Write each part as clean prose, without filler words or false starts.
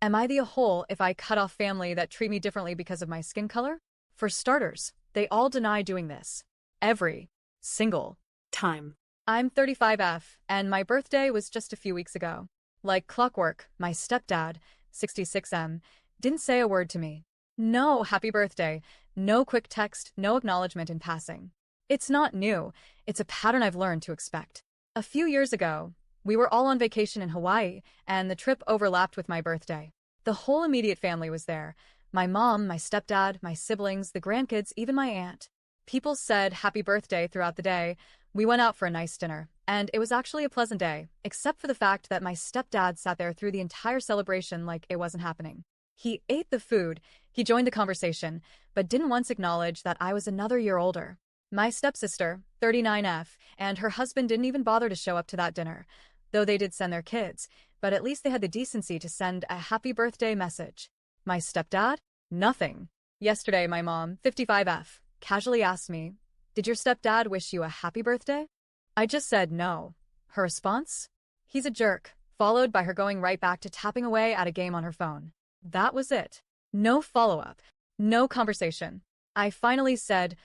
Am I the a-hole if I cut off family that treat me differently because of my skin color? For starters, they all deny doing this. Every single Time. I'm 35F, and my birthday was just a few weeks ago. Like clockwork, my stepdad, 66M, didn't say a word to me. No happy birthday, no quick text, no acknowledgement in passing. It's not new, it's a pattern I've learned to expect. A few years ago, we were all on vacation in Hawaii, and the trip overlapped with my birthday. The whole immediate family was there. My mom, my stepdad, my siblings, the grandkids, even my aunt. People said happy birthday throughout the day. We went out for a nice dinner, and it was actually a pleasant day, except for the fact that my stepdad sat there through the entire celebration like it wasn't happening. He ate the food, he joined the conversation, but didn't once acknowledge that I was another year older. My stepsister, 39F, and her husband didn't even bother to show up to that dinner, though they did send their kids, but at least they had the decency to send a happy birthday message. My stepdad? Nothing. Yesterday, my mom, 55F, casually asked me, "Did your stepdad wish you a happy birthday?" I just said no. Her response? "He's a jerk," followed by her going right back to tapping away at a game on her phone. That was it. No follow-up. No conversation. I finally said,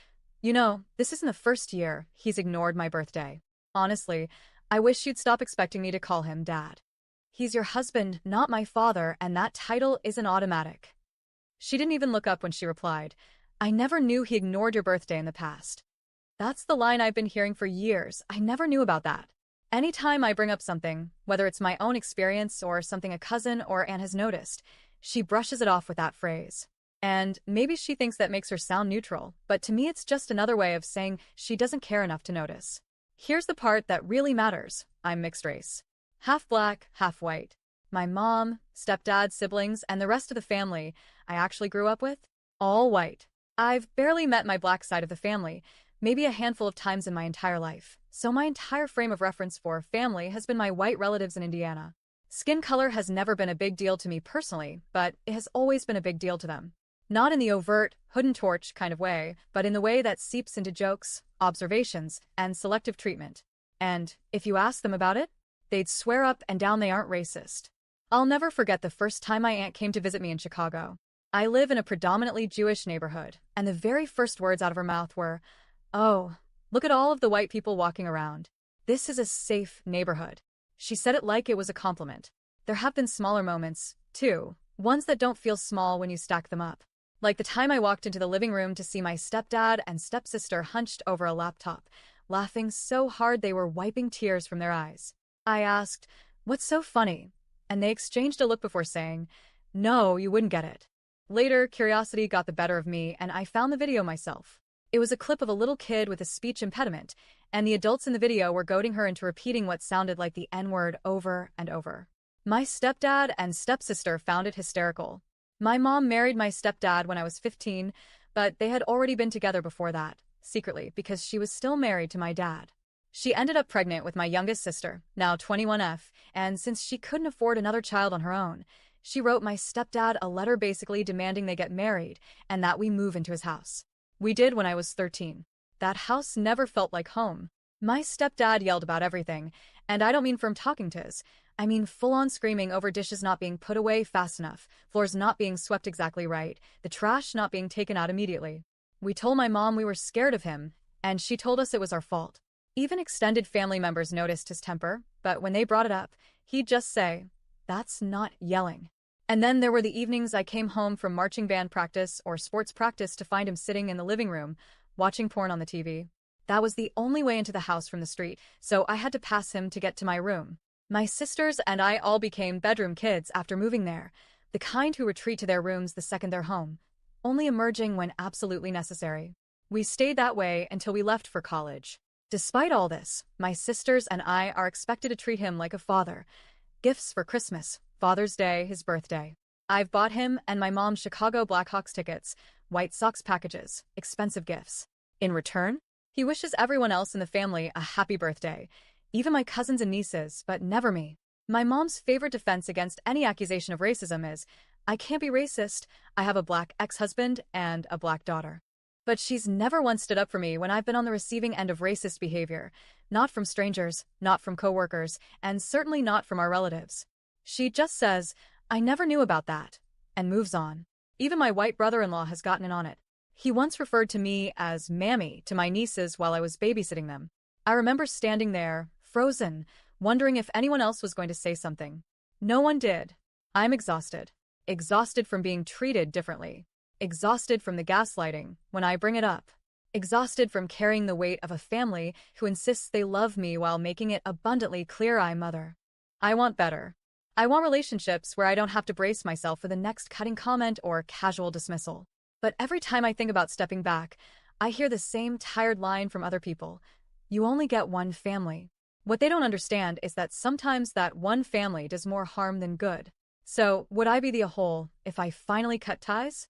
this isn't the first year he's ignored my birthday. Honestly, I wish you'd stop expecting me to call him Dad. He's your husband, not my father, and that title isn't automatic. She didn't even look up when she replied, "I never knew he ignored your birthday in the past." That's the line I've been hearing for years. I never knew about that. Anytime I bring up something, whether it's my own experience or something a cousin or aunt has noticed, she brushes it off with that phrase. And maybe she thinks that makes her sound neutral, but to me it's just another way of saying she doesn't care enough to notice. Here's the part that really matters. I'm mixed race. Half black, half white. My mom, stepdad, siblings, and the rest of the family I actually grew up with, all white. I've barely met my black side of the family, maybe a handful of times in my entire life. So my entire frame of reference for family has been my white relatives in Indiana. Skin color has never been a big deal to me personally, but it has always been a big deal to them. Not in the overt, hood and torch kind of way, but in the way that seeps into jokes, observations, and selective treatment. And if you ask them about it, they'd swear up and down they aren't racist. I'll never forget the first time my aunt came to visit me in Chicago. I live in a predominantly Jewish neighborhood, and the very first words out of her mouth were, "Oh, look at all of the white people walking around. This is a safe neighborhood." She said it like it was a compliment. There have been smaller moments, too, ones that don't feel small when you stack them up. Like the time I walked into the living room to see my stepdad and stepsister hunched over a laptop, laughing so hard they were wiping tears from their eyes. I asked, "What's so funny?" And they exchanged a look before saying, "No, you wouldn't get it." Later, curiosity got the better of me, and I found the video myself. It was a clip of a little kid with a speech impediment, and the adults in the video were goading her into repeating what sounded like the N-word over and over. My stepdad and stepsister found it hysterical. My mom married my stepdad when I was 15, but they had already been together before that, secretly, because she was still married to my dad. She ended up pregnant with my youngest sister, now 21F, and since she couldn't afford another child on her own, she wrote my stepdad a letter basically demanding they get married and that we move into his house. We did when I was 13. That house never felt like home. My stepdad yelled about everything, and I don't mean from talking to his. I mean full-on screaming over dishes not being put away fast enough, floors not being swept exactly right, the trash not being taken out immediately. We told my mom we were scared of him, and she told us it was our fault. Even extended family members noticed his temper, but when they brought it up, he'd just say, "That's not yelling." And then there were the evenings I came home from marching band practice or sports practice to find him sitting in the living room, watching porn on the TV. That was the only way into the house from the street, so I had to pass him to get to my room. My sisters and I all became bedroom kids after moving there, the kind who retreat to their rooms the second they're home, only emerging when absolutely necessary. We stayed that way until we left for college. Despite all this, my sisters and I are expected to treat him like a father. Gifts for Christmas, Father's Day, his birthday. I've bought him and my mom Chicago Blackhawks tickets, White Sox packages, expensive gifts. In return, he wishes everyone else in the family a happy birthday, even my cousins and nieces, but never me. My mom's favorite defense against any accusation of racism is, "I can't be racist, I have a black ex-husband and a black daughter." But she's never once stood up for me when I've been on the receiving end of racist behavior, not from strangers, not from coworkers, and certainly not from our relatives. She just says, I never knew about that. And moves on. Even my white brother-in-law has gotten in on it. He once referred to me as Mammy to my nieces while I was babysitting them. I remember standing there, frozen, wondering if anyone else was going to say something. No one did. I'm exhausted. Exhausted from being treated differently. Exhausted from the gaslighting when I bring it up. Exhausted from carrying the weight of a family who insists they love me while making it abundantly clear I'm mother. I want better. I want relationships where I don't have to brace myself for the next cutting comment or casual dismissal. But every time I think about stepping back, I hear the same tired line from other people. You only get one family. What they don't understand is that sometimes that one family does more harm than good. So, would I be the a hole if I finally cut ties?